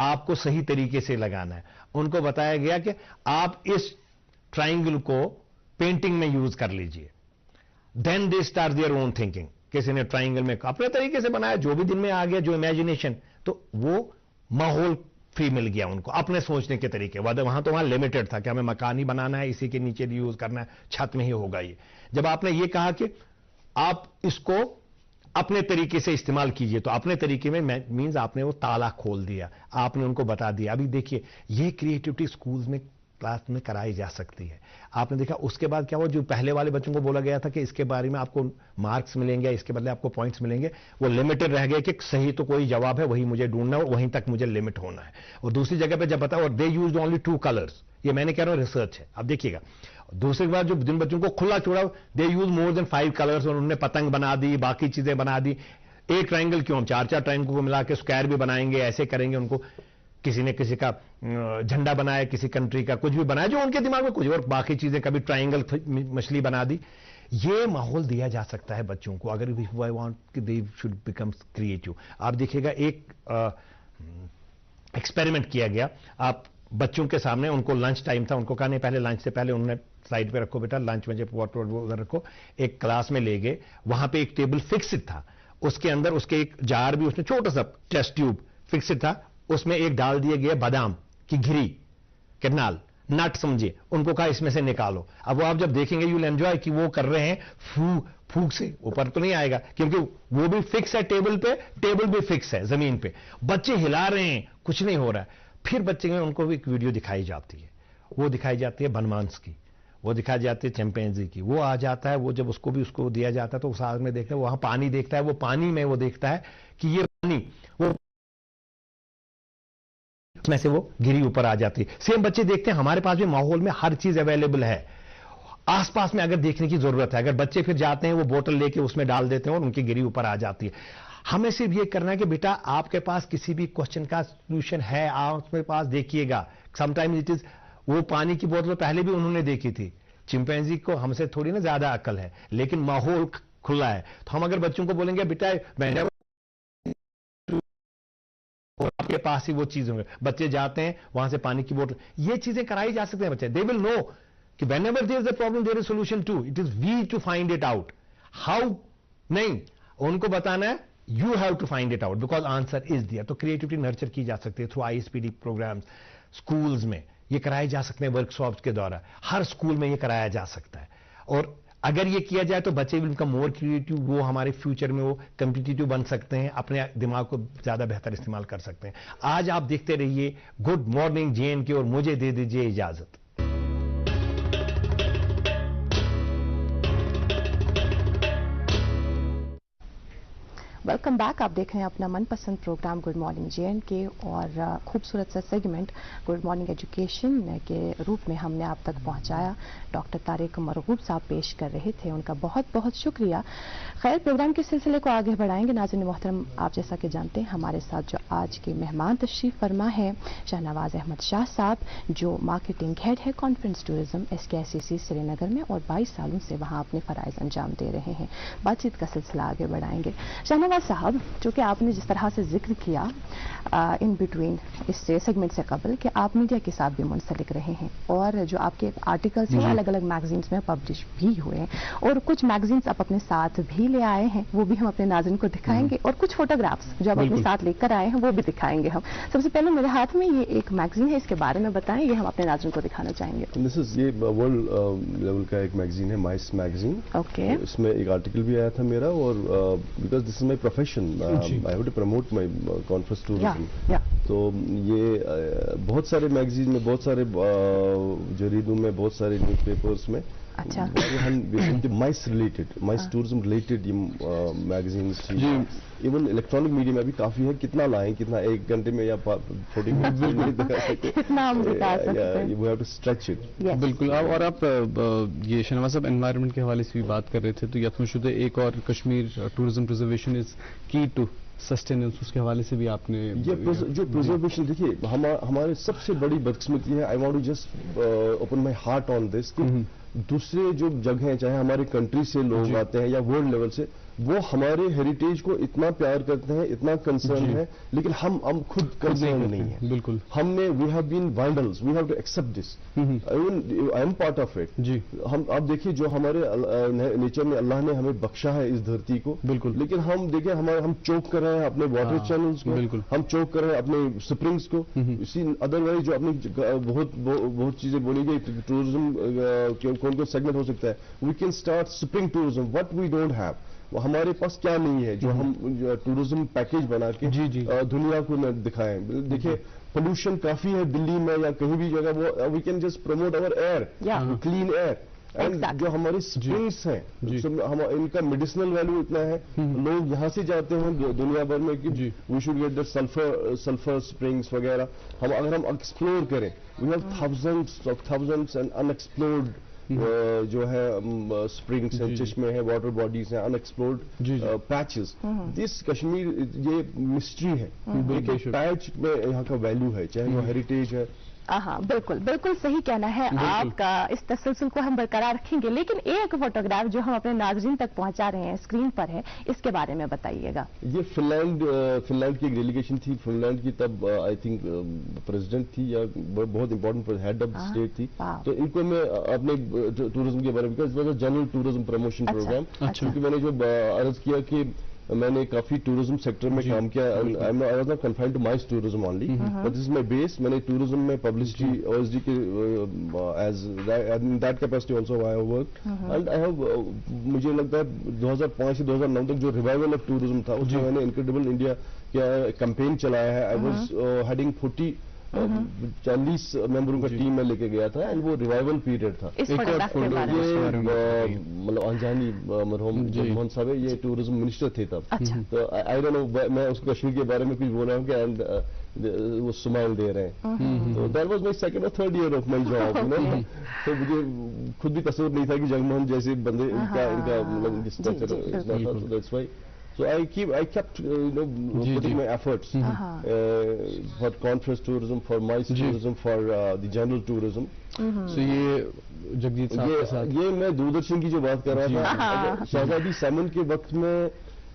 آپ کو صحیح طریقے سے لگانا ہے. ان کو بتایا گیا کہ آپ اس ٹرائنگل کو پینٹنگ میں یوز کر لیجئے. Then they start their own thinking. کسی نے ٹرائنگل میں اپنے طریقے سے بنایا, جو بھی دن میں آ گیا, جو امیجنیشن, تو وہ ماحول فری مل گیا ان کو اپنے سوچنے کے طریقے. وہاں تو وہاں لمیٹڈ تھا کہ ہمیں مکان ہی بنانا ہے, اسی کے نیچے یوز کرنا ہے, چھت میں ہی ہوگا یہ. جب آپ نے یہ کہا کہ آپ اس کو اپنے طریقے سے استعمال کیجئے, تو اپنے طریقے میں مینز آپ نے وہ تالا کھول دیا, آپ نے ان کو بتا دیا. ابھی دیکھیے یہ کریٹیوٹی سکولز میں کلاس میں کرائی جا سکتی ہے. آپ نے دیکھا اس کے بعد کیا ہوا, جو پہلے والے بچوں کو بولا گیا تھا کہ اس کے بارے میں آپ کو مارکس ملیں گے, اس کے بدلے آپ کو پوائنٹس ملیں گے, وہ لمیٹڈ رہ گئے کہ صحیح تو کوئی جواب ہے وہی مجھے ڈھونڈنا ہے اور وہیں تک مجھے لمٹ ہونا ہے. اور دوسری جگہ پہ جب بتایا, اور دے یوزڈ اونلی 2 کلرز, یہ میں نے کہہ رہا ہوں ریسرچ ہے. اب دیکھیے گا دوسری بار جو جن بچوں کو کھلا چھوڑا, they use more then 5 colours, اور انہوں نے پتنگ بنا دی, باقی چیزیں بنا دی. ایک ٹرائنگل کیوں, ہم 4 ٹرائنگل کو ملا کے اسکوائر بھی بنائیں گے, ایسے کریں گے. ان کو کسی نے کسی کا جھنڈا بنایا, کسی کنٹری کا کچھ بھی بنایا جو ان کے دماغ میں کچھ, اور باقی چیزیں کبھی ٹرائنگل مچھلی بنا دی. یہ ماحول دیا جا سکتا ہے بچوں کو اگر we want they should become creative. آپ دیکھیے گا ایک ایکسپیریمنٹ کیا گیا, آپ بچوں کے سامنے, ان کو لنچ ٹائم تھا, ان کو کہا نہیں پہلے لنچ سے پہلے انہوں نے سائڈ پہ رکھو بیٹا, لنچ میں جب واٹر ادھر رکھو. ایک کلاس میں لے گئے, وہاں پہ ایک ٹیبل فکسڈ تھا, اس کے اندر اس کے ایک جار بھی, اس نے چھوٹا سا ٹیسٹ ٹیوب فکسڈ تھا, اس میں ایک ڈال دیے گئے بادام کی گھری, کنال نٹ سمجھے. ان کو کہا اس میں سے نکالو. اب وہ آپ جب دیکھیں گے یو ول انجوائے کہ وہ کر رہے ہیں پھوک سے, اوپر تو نہیں آئے گا کیونکہ وہ بھی فکس ہے ٹیبل پہ, ٹیبل بھی فکس ہے زمین پہ, بچے ہلا رہے ہیں, کچھ نہیں ہو رہا ہے. پھر بچے میں ان کو بھی ایک ویڈیو دکھائی جاتی ہے, وہ دکھائی جاتی ہے بنمانس کی, وہ دکھائی جاتی ہے چمپینزی کی. وہ آ جاتا ہے, وہ جب اس کو بھی اس کو دیا جاتا ہے تو اس آگ میں دیکھتا ہے, وہاں پانی دیکھتا ہے, وہ پانی میں وہ دیکھتا ہے کہ یہ پانی, وہ اس میں سے وہ گری اوپر آ جاتی ہے. سیم بچے دیکھتے ہیں ہمارے پاس بھی ماحول میں ہر چیز اویلیبل ہے, آس پاس میں اگر دیکھنے کی ضرورت ہے. اگر بچے پھر جاتے ہیں وہ بوتل لے کے اس میں ڈال دیتے ہیں اور ان کی گری اوپر آ جاتی ہے. ہمیں صرف یہ کرنا ہے کہ بیٹا آپ کے پاس کسی بھی کوشچن کا سولوشن ہے, آپ اپنے پاس دیکھیے گا. سم ٹائم اٹ از, وہ پانی کی بوتل پہلے بھی انہوں نے دیکھی تھی. چمپینزی کو ہم سے تھوڑی نا زیادہ عقل ہے, لیکن ماحول کھلا ہے. تو ہم اگر بچوں کو بولیں گے بیٹا میں نے آپ کے پاس ہی وہ چیز ہوں گے, بچے جاتے ہیں وہاں سے پانی کی بوتل, یہ چیزیں کرائی جا سکتے ہیں بچے. دے ول نو کہ whenever there is a problem there is solution too, it is we to find it out. How نہیں, ان کو بتانا ہے you have to find it out because answer is there. تو کریٹیوٹی نرچر کی جا سکتی ہے تھرو ISPD پروگرامز. اسکولز میں یہ کرائے جا سکتے ہیں, ورک شاپس کے دوران ہر اسکول میں یہ کرایا جا سکتا ہے. اور اگر یہ کیا جائے تو بچے ول بیکم مور کریٹو, وہ ہمارے فیوچر میں وہ کمپٹیٹو بن سکتے ہیں, اپنے دماغ کو زیادہ بہتر استعمال کر سکتے ہیں. آج آپ دیکھتے رہیے گڈ مارننگ JNK, اور مجھے دے دیجیے اجازت. Welcome back. آپ دیکھ رہے ہیں اپنا من پسند پروگرام گڈ مارننگ JNK, اور خوبصورت سا سیگمنٹ گڈ مارننگ ایجوکیشن کے روپ میں ہم نے آپ تک پہنچایا. ڈاکٹر طارق مرغوب صاحب پیش کر رہے تھے, ان کا بہت بہت شکریہ. خیر, پروگرام کے سلسلے کو آگے بڑھائیں گے. ناظرین محترم, آپ جیسا کہ جانتے ہیں ہمارے ساتھ جو آج کے مہمان تشریف فرما ہے شہنواز احمد شاہ صاحب, جو مارکیٹنگ ہیڈ ہے conference tourism SKICC Srinagar میں, اور 22 سالوں سے وہاں اپنے فرائض انجام دے رہے ہیں. بات چیت کا سلسلہ آگے بڑھائیں گے. شہنواز صاحب, چونکہ آپ نے جس طرح سے ذکر کیا ان بٹوین اس سے سیگمنٹ سے قبل کہ آپ میڈیا کے ساتھ بھی منسلک رہے ہیں, اور جو آپ کے آرٹیکلس ہیں الگ الگ میگزینس میں پبلش بھی ہوئے ہیں, اور کچھ میگزینس آپ اپنے ساتھ بھی لے آئے ہیں, وہ بھی ہم اپنے ناظرین کو دکھائیں گے, اور کچھ فوٹوگرافس جو آپ اپنے ساتھ لے کر آئے ہیں وہ بھی دکھائیں گے ہم. سب سے پہلے میرے ہاتھ میں یہ ایک میگزین ہے, اس کے بارے میں بتائیں, یہ ہم اپنے ناظرین کو دکھانا چاہیں گے. یہ ورلڈ لیول کا ایک میگزین ہے, مائس میگزین. اوکے, اس میں ایک آرٹیکل بھی آیا تھا میرا, اور because this is my profession, I have to promote my conference tourism. تو یہ بہت سارے میگزین میں, بہت سارے جریدوں میں, بہت سارے نیوز پیپرز میں, اچھا, mice related, mice tourism related یہ میگزینس تھی. ایون الیکٹرانک میڈیا میں بھی کافی ہے. کتنا لائیں, کتنا ایک گھنٹے میں یا 40 منٹ میں دکھا سکتے, کتنا ہم دکھا سکتے ہیں. We have to stretch it. بالکل. اور آپ یہ شہنواز صاحب انوائرمنٹ کے حوالے سے بھی بات کر رہے تھے, تو یتم شدہ ایک اور کشمیر ٹورزم پرزرویشن از کی ٹو سسٹیننس, اس کے حوالے سے بھی آپ نے جو پرزرویشن, دیکھیے ہمارے سب سے بڑی بدقسمتی ہے, I want to just open my heart on this, کہ دوسرے جو جگہیں, چاہے ہماری کنٹری سے لوگ آتے ہیں یا ورلڈ لیول سے, وہ ہمارے ہیریٹیج کو اتنا پیار کرتے ہیں, اتنا کنسرن ہے, لیکن ہم خود کنسرن نہیں ہیں. بالکل ہم نے وی ہیو بین وائنڈلز, we have to accept this, I am part of it. جی ہم آپ دیکھیے جو ہمارے نیچر میں اللہ نے ہمیں بخشا ہے اس دھرتی کو, بالکل, لیکن ہم دیکھیں ہم چوک کر رہے ہیں اپنے واٹر چینلز کو, بالکل, ہم چوک کر رہے ہیں اپنے اسپرنگس کو. اسی ادروائز جو اپنی بہت چیزیں بولی گئی, ٹورزم کون کون سیگمنٹ ہو سکتا ہے, we can start spring tourism. What we don't have, وہ ہمارے پاس کیا نہیں ہے جو ہم ٹورزم پیکیج بنا کے دنیا کو دکھائیں. دیکھیے پولوشن کافی ہے دلی میں یا کہیں بھی جگہ, وہ we can just promote over air, clean air. And جو ہمارے اسپرنگس ہیں ان کا میڈیسنل ویلو اتنا ہے, لوگ یہاں سے جاتے ہیں دنیا بھر میں کہ we should get the sulphur springs وغیرہ. اگر ہم ایکسپلور کریں, we have thousands and unexplored جو ہے اسپرنگس ہیں, چشمے ہیں, واٹر باڈیز ہیں, انایکسپلورڈ پیچز. دس کشمیر یہ مسٹری ہے, پیچ میں یہاں کا ویلو ہے, چاہے وہ ہیریٹیج ہے. ہاں بالکل بالکل صحیح کہنا ہے آپ کا. اس تسلسل کو ہم برقرار رکھیں گے, لیکن ایک فوٹوگراف جو ہم اپنے ناظرین تک پہنچا رہے ہیں اسکرین پر ہے, اس کے بارے میں بتائیے گا. یہ فن لینڈ کی ایک ڈیلیگیشن تھی. فن لینڈ کی تب آئی تھنک پریزیڈنٹ تھی یا بہت امپورٹنٹ ہیڈ آف اسٹیٹ تھی. تو ان کو میں اپنے ٹورزم کے بارے میں جنرل ٹورزم پروموشن پروگرام, کیونکہ میں نے جو عرض کیا کہ میں نے کافی ٹورزم سیکٹر میں کام کیا. I was not confined to my tourism only, but this is my base. میں نے ٹورزم میں پبلسٹی OSD کے as in that capacity also I have worked, and I have مجھے لگتا ہے 2005 سے 2009 تک جو ریوائول آف ٹورزم تھا, اس میں میں نے انکریڈیبل انڈیا کا کیمپین چلایا ہے. I was heading 40 ممبروں کا ٹیم میں لے کے گیا تھا, اینڈ وہ ریوائول پیریڈ تھا. مطلب انجانی مرحوم منموہن صاحب, یہ ٹورزم منسٹر تھے تب. تو آئی ڈونٹ نو, میں اس کشمیر کے بارے میں کچھ بول رہا ہوں کہ اینڈ وہ اسمائل دے رہے ہیں. تو دیٹ واز مائی سیکنڈ اور third year of my job. تو مجھے خود بھی تصور نہیں تھا کہ جگموہن جیسے بندے ان کا مطلب اسٹرکچر اتنا تھا. So that's why. So I kept putting my efforts for conference tourism, for MICE tourism, for the general tourism. So یہ جگجیت صاحب کے ساتھ یہ میں دوردرشن کی جو بات کر رہا تھا, شہزادی سیمن کے وقت میں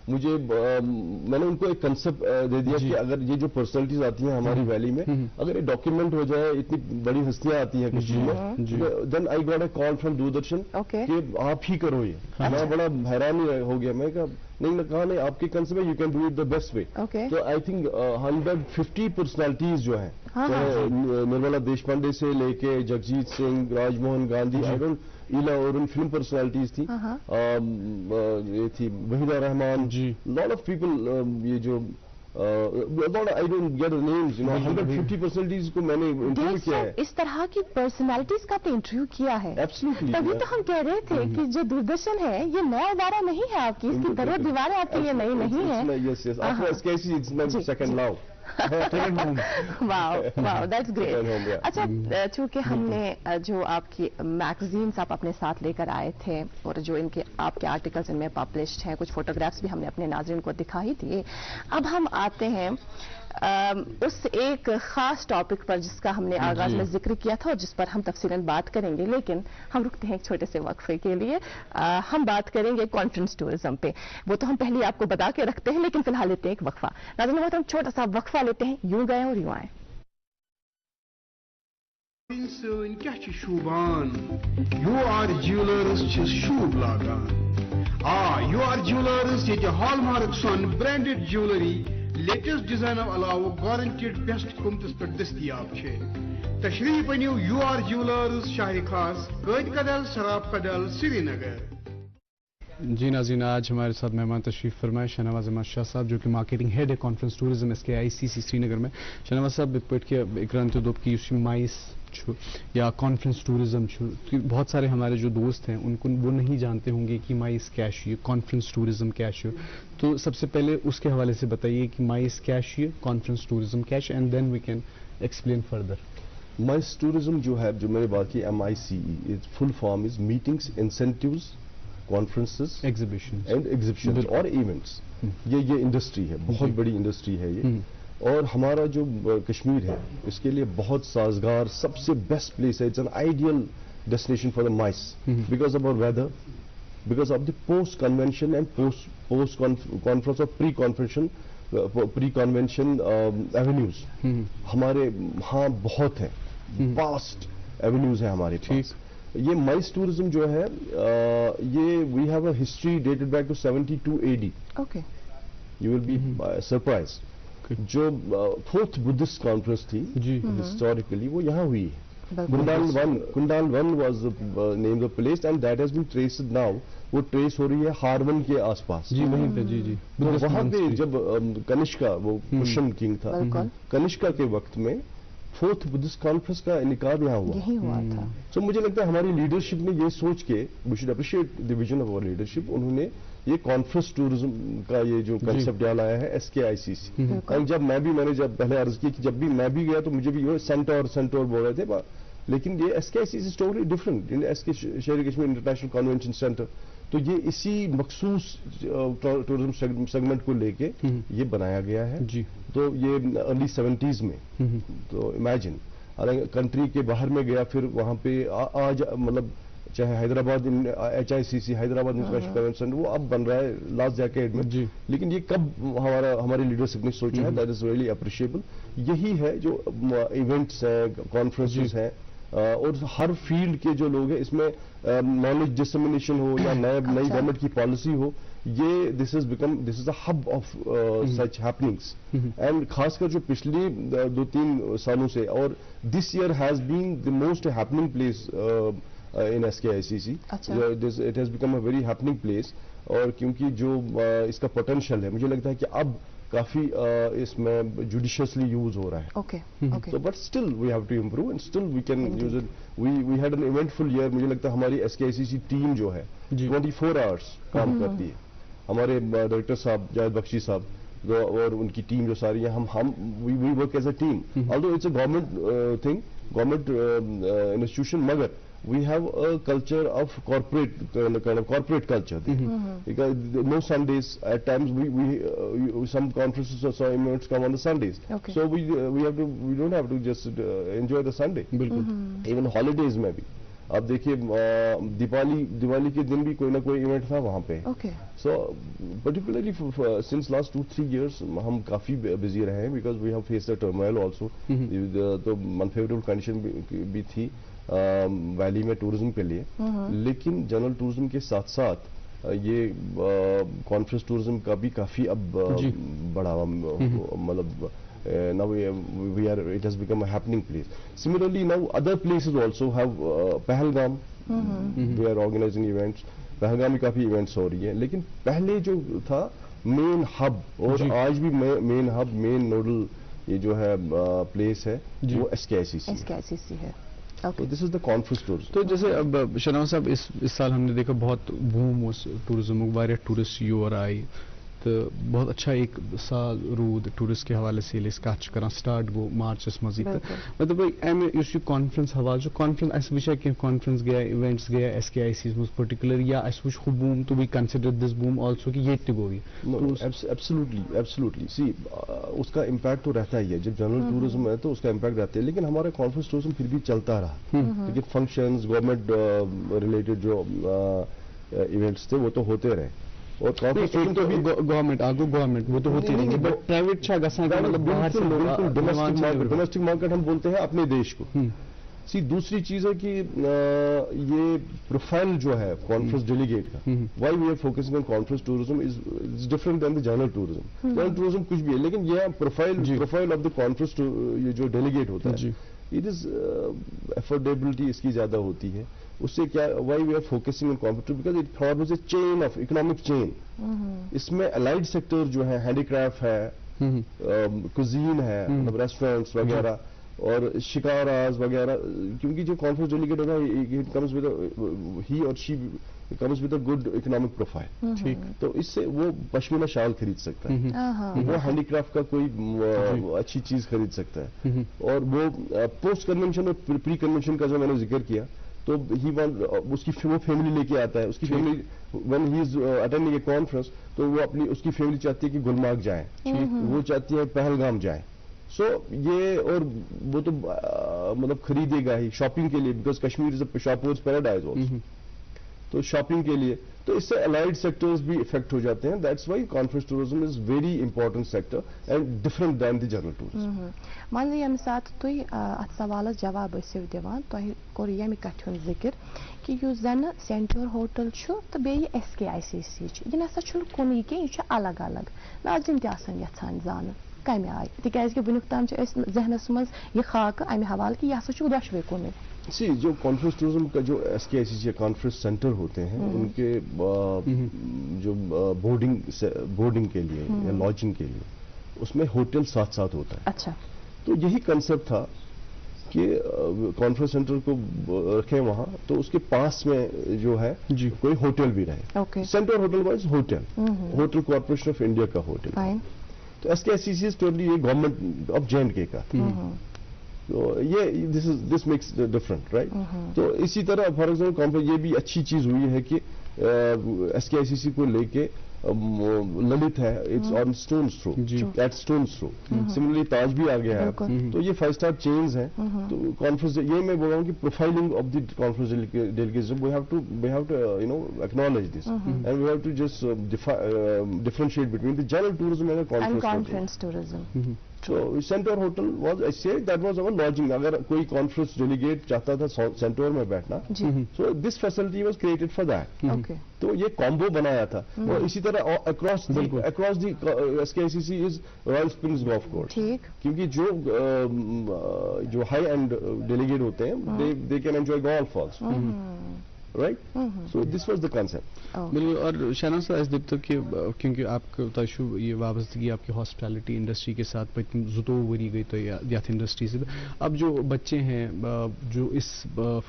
مجھے میں نے ان کو ایک کنسپٹ دے دیا کہ اگر یہ جو پرسنالٹیز آتی ہیں ہماری ویلی میں, اگر یہ ڈاکیومنٹ ہو جائے, اتنی بڑی ہستیاں آتی ہیں کشمیر میں, then I got a call from Doordarshan کہ آپ ہی کرو یہ. میں بڑا حیران ہو گیا, میں کہا نہیں, آپ کی کنسپٹ ہے, you can do it the best way. تو آئی تھنک 150 پرسنالٹیز جو ہیں, نرملا دیشپانڈے سے لے کے جگجیت سنگھ, راج موہن گاندھی, ایلا اورن فلم پرسنالٹیز تھی, یہ تھی وحیدہ رحمان, لاٹ آف پیپل, یہ جو I don't get the names, 150 personalities کو میں نے انٹرویو کیا ہے. اس طرح کی پرسنالٹیز کا آپ نے انٹرویو کیا ہے. تبھی تو ہم کہہ رہے تھے کہ جو دوردرشن ہے یہ نیا ادارہ نہیں ہے آپ کی, اس کی در و دیواریں آپ کے لیے نئی نہیں ہے. یس یس, آفٹر سیکنڈ لاؤ. واو دیٹس گریٹ. اچھا, چونکہ ہم نے جو آپ کی میگزینس آپ اپنے ساتھ لے کر آئے تھے, اور جو ان کے آپ کے آرٹیکلز ان میں پبلشڈ ہیں, کچھ فوٹوگرافس بھی ہم نے اپنے ناظرین کو دکھائی تھی. اب ہم آتے ہیں اس ایک خاص ٹاپک پر جس کا ہم نے آغاز میں ذکر کیا تھا اور جس پر ہم تفصیلاً بات کریں گے, لیکن ہم رکتے ہیں ایک چھوٹے سے وقفے کے لیے. ہم بات کریں گے کانفرنس ٹورزم پہ. وہ تو ہم پہلے آپ کو بتا کے رکھتے ہیں, لیکن فی الحال لیتے ہیں ایک وقفہ. ناظرین ہم چھوٹا سا وقفہ لیتے ہیں, یوں گئے اور یوں آئے. شوبان یو آر جیولرز شوب لاگان. یو آر جیولرز یہ ہال مارک سون برانڈڈ جیولری لیٹسٹ ڈیزائن علاوہ گارنٹیڈ بیسٹ قیمتس پہ دستیاب ہے. تشریف انیو یو آر جیولرز, شاہر خاص, قائد کدل, سراب کدل, سری نگر. جی ناظرین, آج ہمارے ساتھ مہمان تشریف فرمائے شاہنواز احمد شاہ صاحب, جو کہ مارکیٹنگ ہیڈ ہے conference tourism SKICC Srinagar میں. شاہنواز صاحب پٹ کے اکران تو دوب کی مائس یا کانفرنس ٹورزم, بہت سارے ہمارے جو دوست ہیں ان کو وہ نہیں جانتے ہوں گے کہ مائس کیش ہے, کانفرنس ٹورزم کیش ہے. تو سب سے پہلے اس کے حوالے سے بتائیے کہ مائس کیش ہے, conference tourism cash, and then we can explain further. MICE tourism جو ہے, جو میں نے بات کی MICE, full form is meetings, incentives, conferences, exhibition اور ایونٹس. یہ انڈسٹری ہے, بہت بڑی انڈسٹری ہے یہ. اور ہمارا جو کشمیر ہے اس کے لیے بہت سازگار, سب سے بیسٹ پلیس ہے. It's an ideal destination for the MICE because of our weather, because of the post convention and post conference or pre convention avenues ہمارے ہاں بہت ہیں, vast avenues ہیں ہمارے پاس. یہ مائس ٹورزم جو ہے یہ we have a history dated back to 72 AD. Okay. You will be surprise. جو فورتھ بدھسٹ کانفرنس تھی ہسٹوریکلی وہ یہاں ہوئی ہے. Kundalvan was name of place and that has been traced now. وہ ٹریس ہو رہی ہے ہارون کے آس پاس. وہاں پہ جب کنشکا وہ پشن کنگ تھا, کنشکا کے وقت میں فورتھ بدھسٹ کانفرنس کا انعقاد یہاں ہوا تھا. سو مجھے لگتا ہے ہماری لیڈرشپ نے یہ سوچ کے we should appreciate the vision of our leadership. انہوں نے یہ کانفرنس ٹورزم کا یہ جو کنسپٹ یہاں لایا ہے SKICC. اور جب میں نے جب پہلے عرض کی کہ جب بھی میں بھی گیا تو مجھے بھی سینٹور بول رہے تھے, لیکن یہ SKICC از ٹوٹلی ڈفرنٹ. شہر کشمیر انٹرنیشنل کنونشن سینٹر, تو یہ اسی مخصوص ٹورزم سیگمنٹ کو لے کے یہ بنایا گیا ہے. تو یہ ارلی 70s میں. تو امیجن کنٹری کے باہر میں گیا, پھر وہاں پہ آج مطلب چاہے Hyderabad HICC Hyderabad international convention centre وہ اب بن رہا ہے لاسٹ ڈیکیڈ میں. لیکن یہ کب ہماری لیڈرشپ نے سوچا ہے, دیٹ از ریئلی اپریشیبل. یہی ہے جو ایونٹس ہیں, کانفرنسز ہیں, اور ہر فیلڈ کے جو لوگ ہیں اس میں نالج ڈسمنیشن ہو یا نئی گورنمنٹ کی پالیسی ہو, یہ this is a hub of such happenings. And خاص کر جو پچھلی 2-3 سالوں سے, اور this year has been the most happening place in SKICC. It has become a very happening place. اور کیونکہ جو اس کا پوٹینشیل ہے مجھے لگتا ہے کہ اب کافی اس میں جوڈیشیسلی یوز ہو رہا ہے. Okay. So but still we have to improve and still we can use it. We had an eventful year. مجھے لگتا ہے ہماری SKICC ٹیم جو ہے 24 hours کام کرتی ہے. ہمارے ڈائریکٹر صاحب جاوید بخشی صاحب اور ان کی ٹیم جو ساری ہیں, ہم we work as a team. Although it's a government thing, government institution, مگر we have a culture of corporate culture there. Because no Sundays at times we some conferences or some events come on the Sundays. So we don't have to just enjoy the Sunday. Even holidays میں بھی اب دیکھیے دیوالی کے دن بھی کوئی نہ کوئی event تھا وہاں پہ. So particularly since last 2-3 years ہم کافی بزی رہے ہیں, because we have face the turmoil also. تو انفیوریبل کنڈیشن بھی تھی ویلی میں ٹورزم کے لیے, لیکن جنرل ٹورزم کے ساتھ ساتھ یہ کانفرنس ٹورزم کا بھی کافی اب بڑھاوا مطلب now it has become a happening place. Similarly now other places also have Pahalgam, we are organizing events. Pahalgam میں کافی ایونٹس ہو رہی ہیں, لیکن پہلے جو تھا مین ہب, اور آج بھی مین ہب مین نوڈل یہ جو ہے پلیس ہے وہ SKICC ہے. دس از دا کانفرنس ٹورزم. تو جیسے اب شناز صاحب اس سال ہم نے دیکھا بہت بوم اس ٹورزم, واریاہ ٹورسٹ یور آئی, تو بہت اچھا ایک سال رود ٹورسٹ کے حوالے سے ییٚلہِ أسۍ کتھ چھِ کران سٹارٹ گوٚو مارچس منٛزٕے. تہٕ مطلب امہِ یُس یہِ کانفرنس حوالہٕ چھُ, کانفرنس اَسہِ وٕچھا کینٛہہ کانفرنس گٔیا ایونٹس گٔیا SKICC منٛز پٔرٹِکولر, یا اَسہِ وٕچھ ہُہ بوٗم تہٕ we consider this boom also کہ ییٚتہِ تہِ گوٚو یہِ. ایبسلیوٹلی سی اس کا امپیکٹ تو رہتا ہی ہے. جب جنرل ٹورزم ہے تو اس کا امپیکٹ رہتا ہے, لیکن ہمارا کانفرنس ٹورزم پھر بھی چلتا رہا. لیکن فنکشنز گورنمنٹ ریلیٹڈ جو ایونٹس تھے وہ تو ہوتے رہے. اور گورنمنٹ گورنمنٹ وہ تو ہوتی نہیں ہے, بٹ پرائیویٹ چھا گژھان مطلب باہر سے ڈومیسٹک مارکیٹ ہم بولتے ہیں اپنے دیش کو. سی دوسری چیز ہے کہ یہ پروفائل جو ہے کانفرنس ڈیلیگیٹ کا, why we are focusing on conference tourism is different than the general tourism. General tourism کچھ بھی ہے, لیکن یہ پروفائل آف دا کانفرنس یہ جو ڈیلیگیٹ ہوتا ہے اٹ از افورڈیبلٹی اس کی زیادہ ہوتی ہے. اس سے کیا why we are focusing on computer because it forms a chain of economic chain. اس میں الائڈ سیکٹر جو ہے, ہینڈی کرافٹ ہے, کوزین ہے, مطلب ریسٹورینٹس وغیرہ اور شکاراز وغیرہ, کیونکہ جو کانفرنس ڈیلیگیٹ ہوتا ہے اٹ کمز ود ہی اور she comes with a good economic profile. تو اس سے وہ پشمینہ شال خرید سکتا ہے, وہ ہینڈی کرافٹ کا کوئی اچھی چیز خرید سکتا ہے. اور وہ پوسٹ کنونشن اور پری کنونشن کا جو میں نے ذکر کیا, تو اس کی وہ فیملی لے کے آتا ہے. اس کی family when he is attending a conference تو وہ اپنی اس کی فیملی چاہتی ہے کہ گلمرگ جائیں, وہ چاہتی ہے پہلگام جائیں. سو یہ اور وہ تو مطلب خریدے گا ہی شاپنگ کے لیے, because Kashmir is a shoppers paradise also. تو شاپنگ کے لیے. تو اس سے الائڈ سیکٹرز بھی افیکٹ ہو جاتے ہیں. That's why conference tourism is very important sector and different than the general tourism. مان لی ییٚمہِ ساتہٕ تُہۍ اتھ سوالس جواب ٲسِو دِوان تۄہہِ کوٚر ییٚمہِ کتھِ ہُنٛد ذِکر کہِ یُس زنہٕ سینٹور ہوٹل چھُ تہٕ بیٚیہِ SKICC چھُ یہِ نسا چھُنہٕ کُنُے کینٛہہ یہِ چھُ الگ الگ. ناظریٖن تہِ آسان یژھان زانُن کمہِ آیہِ تِکیازِ کہِ وُنیُک تام چھِ أسۍ ذہنس منٛز یہِ خاکہٕ امہِ حوالہٕ کہِ یہِ ہسا چھُ دۄشوے کُنُے. سی جو کانفرنس ٹورزم کا جو SKICC کانفرنس سینٹر ہوتے ہیں ان کے جو بورڈنگ کے لیے یا لاجنگ کے لیے اس میں ہوٹل ساتھ ساتھ ہوتا ہے. اچھا. تو یہی کنسپٹ تھا کہ کانفرنس سینٹر کو رکھیں وہاں تو اس کے پاس میں جو ہے کوئی ہوٹل بھی رہے. Centre hotel wise hotel corporation of India کا ہوٹل. تو SKICC ٹوٹلی یہ گورنمنٹ آف JNK کا. تو یہ دس میکس ڈفرنٹ رائٹ. تو اسی طرح فار ایگزامپل یہ بھی اچھی چیز ہوئی ہے کہ SKICC کو لے کے للت ہے it's on stones throw at stones throw. Similarly Taj بھی آ گیا ہے. تو یہ 5 اسٹار چینز ہیں. تو کانفرنس یہ میں بول رہا ہوں کہ profiling of the conference delegates we have to acknowledge this and we have to just differentiate between the general tourism and conference tourism. So Centaur Hotel was, I say, that was our lodging. اگر کوئی conference delegate چاہتا تھا Centaur میں بیٹھنا so this facility was created for that. تو یہ combo بنایا تھا. اور اسی طرح across the SKICC is Royal Springs Golf Course. کیونکہ جو ہائی اینڈ ڈیلیگیٹ ہوتے ہیں they can enjoy golf also. Right? So this was the concept. بالکل. اور شاہنواز صاحب اس دِپتو کہ کیونکہ آپ کو تۄہہِ چھُو یہ وابستگی آپ کی ہاسپٹیلٹی انڈسٹری کے ساتھ پٔتِم 2 ؤری گئی تۄہہِ یتھ انڈسٹری سے. اب جو بچے ہیں جو اس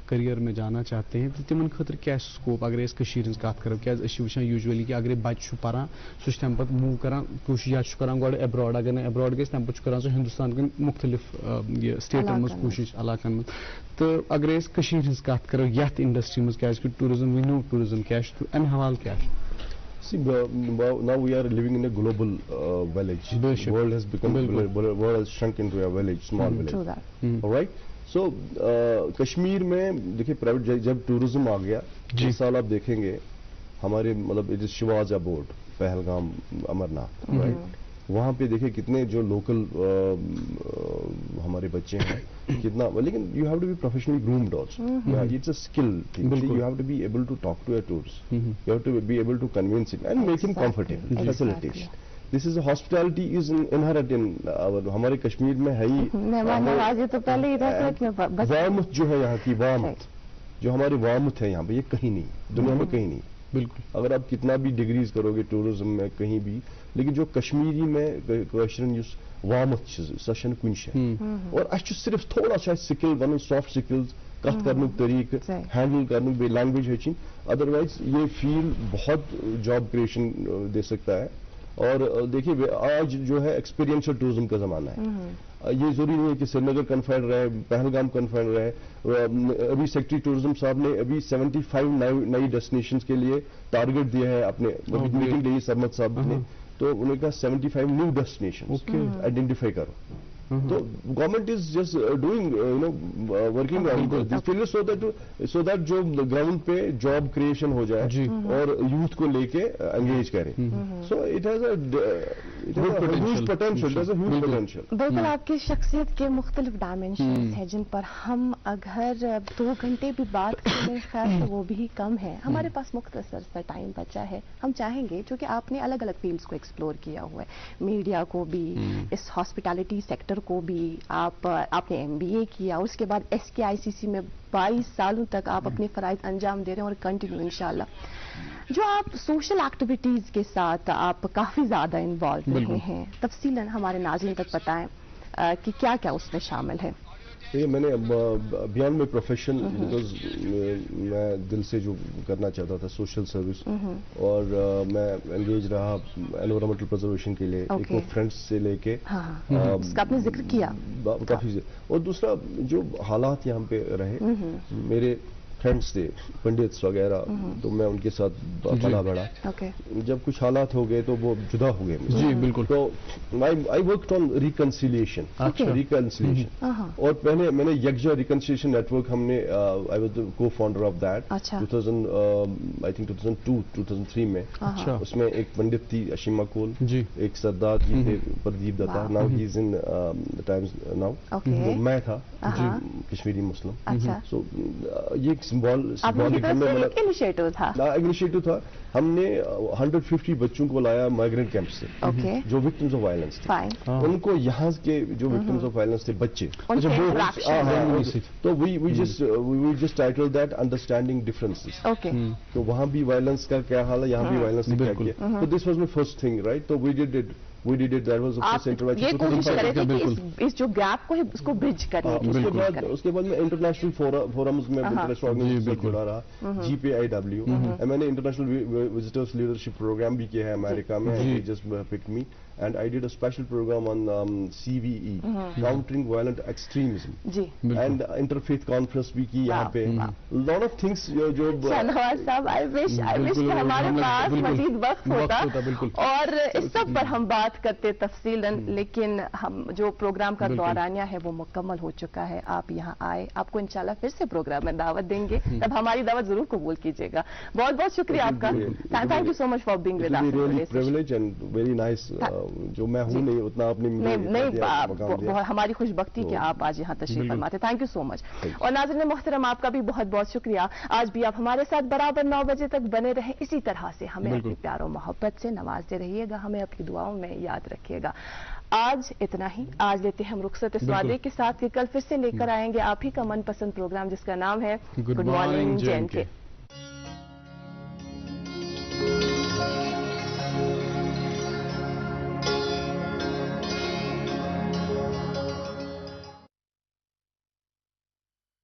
کریئر میں جانا چاہتے ہیں تمن خٲطرٕ کیٛاہ سکوپ اگر أسۍ کٔشیٖرِ ہٕنٛز کتھ کرو کیٛازِ أسۍ چھِ وٕچھان یوٗجؤلی کہِ اگرے بچہِ چھُ پران سُہ چھُ تمہِ پتہٕ موٗ کران کوٗشِش یا چھُ کران گۄڈٕ ایبراڈ. اگر نہٕ ایبراڈ گژھِ تمہِ پتہٕ چھُ کران سُہ ہندوستان کٮ۪ن مختلف یہِ سٹیٹن منٛز کوٗشِش علاقن منٛز. تہٕ اگرے أسۍ کٔشیٖرِ ہٕنٛز کتھ کرو یتھ انڈسٹری منٛز کیٛازِ کہِ ٹوٗرزم وی نو ٹوٗرزم کیٛاہ چھُ امہِ حوالہٕ کیٛاہ چھُ. See, now we are living in a global village. The world has become world has shrunk into a village, small village. True that. All right. So Kashmir میں دیکھیے پرائیویٹ جب ٹورزم آ گیا اس سال آپ دیکھیں گے ہمارے مطلب اٹ از شیوازا بورڈ پہلگام امرناتھ رائٹ. وہاں پہ دیکھیں کتنے جو لوکل ہمارے بچے ہیں کتنا. لیکن you have to be professionally groomed also. It's a skill thing. You have to be able to talk to a tourist. You have to be able to convince him and make him comfortable. Facilitation this is hospitality is inherent in ہمارے کشمیر میں ہے ہی. Warmth جو ہے یہاں کی warmth جو ہماری warmth ہے یہاں پہ یہ کہیں نہیں دنیا میں کہیں نہیں. بالکل. اگر آپ کتنا بھی ڈگریز کرو گے ٹورزم میں کہیں بھی لیکن جو کشمیری میں یس وامت سہ کن جائے. اور اچھا صرف تھوڑا سا سکل ون سافٹ سکلز کت کرنے طریقہ ہینڈل کرنے بیٚیہِ لینگویج ہیٚچھِنۍ. ادروائز یہ فیلڈ بہت جاب کریشن دے سکتا ہے. اور دیکھیے آج جو ہے ایکسپیرینشل ٹورزم کا زمانہ ہے. یہ ضروری نہیں ہے کہ سری نگر کنفائنڈ رہے پہلگام کنفائنڈ رہے. ابھی سیکٹری ٹورزم صاحب نے ابھی 75 نئی ڈیسٹینیشنز کے لیے ٹارگیٹ دیا ہے اپنے میٹنگ لی سرمد صاحب نے. تو انہوں نے کہا 75 نیو ڈیسٹینیشنز آئیڈینٹیفائی کرو. تو government is just doing working on so that جو گراؤنڈ پہ جاب کریشن ہو جائے اور یوتھ کو لے کے انگیج کریں. So it has huge potential. بالکل آپ کی شخصیت کے مختلف ڈائمینشنز ہیں جن پر ہم اگر 2 گھنٹے بھی بات کریں خیر تو وہ بھی کم ہے. ہمارے پاس مختصر سا ٹائم بچا ہے. ہم چاہیں گے چونکہ آپ نے الگ الگ فیلڈس کو ایکسپلور کیا ہوا ہے میڈیا کو بھی اس ہاسپٹیلٹی سیکٹر کو بھی آپ نے MBA کیا اس کے بعد SKICC میں 22 سالوں تک آپ اپنے فرائض انجام دے رہے ہیں اور کنٹینیو انشاءاللہ. جو آپ سوشل ایکٹیویٹیز کے ساتھ آپ کافی زیادہ انوالو رہے ہیں تفصیلاً ہمارے ناظرین تک بتائیں کہ کیا کیا اس میں شامل ہے. میں نے بیانڈ مائی پروفیشن بیکاز میں دل سے جو کرنا چاہتا تھا سوشل سروس اور میں انگیج رہا انوائرمنٹل پرزرویشن کے لیے ایکو فرینڈس سے لے کے اس کا آپ نے ذکر کیا کافی. اور دوسرا جو حالات یہاں پہ رہے میرے فرینڈس تھے پنڈتس وغیرہ, تو میں ان کے ساتھ پلا بڑھا. اوکے. جب کچھ حالات ہو گئے تو وہ جدا ہو گئے. جی بالکل. تو آئی ورکڈ آن ریکنسیلیشن. اور پہلے میں نے یکجا ریکنسیلیشن نیٹ ورک, ہم نے آئی واز کو فاؤنڈر آف دیٹ 2002-2003 میں. اس میں ایک پنڈت تھی اشیما کول, ایک سردار جی تھے پردیپ دتا, now he is in Times now. میں تھا کشمیری مسلم. سو یہ انیشیٹو تھا. ہم نے 150 بچوں کو لایا مائیگرینٹ کیمپ سے, جو وکٹمز آف وائلنس تھے. ان کو یہاں کے جو وکٹمز آف وائلنس تھے بچے, تو we just title that understanding differences. تو وہاں بھی وائلنس کا کیا حال ہے, یہاں بھی وائلنس کا کیا. تو this was my first thing, right. تو وی ڈیڈ اٹ. یہ کوشش کرے تھے کہ اس جو گیپ کو ہے اس کو برج کرنے. اس کے بعد میں انٹرنیشنل فورمز میں جڑا رہا, GPIW. میں نے انٹرنیشنل وزٹرس لیڈرشپ پروگرام بھی کیا ہے امریکہ میں. Just pick me and I did a special program on CVE, countering violent extremism. And interfaith conference بھی کی یہاں پہ. lot of things جو شاہنواز صاحب, I wish کہ ہمارے پاس مزید وقت ہوتا اور اس سب پر ہم بات کرتے تفصیلاً, لیکن ہم جو پروگرام کا دورانیہ ہے وہ مکمل ہو چکا ہے. آپ یہاں آئے, آپ کو انشاءاللہ پھر سے پروگرام میں دعوت دیں گے, تب ہماری دعوت ضرور قبول کیجیے گا. بہت بہت شکریہ آپ کا. Thank you so much for being with us. really privilege and very nice. جو میں ہوں نہیں اتنا آپ نے نہیں, ہماری خوش بختی کہ آپ آج یہاں تشریف فرماتے. تھینک یو سو مچ. اور ناظرین محترم, آپ کا بھی بہت بہت شکریہ. آج بھی آپ ہمارے ساتھ برابر 9 بجے تک بنے رہیں. اسی طرح سے ہمیں اپنی پیار و محبت سے نوازتے رہیے گا, ہمیں اپنی دعاؤں میں یاد رکھیے گا. آج اتنا ہی. آج لیتے ہیں ہم رخصت اس وعدے کے ساتھ کہ کل پھر سے لے کر آئیں گے آپ ہی کا من پسند پروگرام, جس کا نام ہے گڈ مارننگ JNK.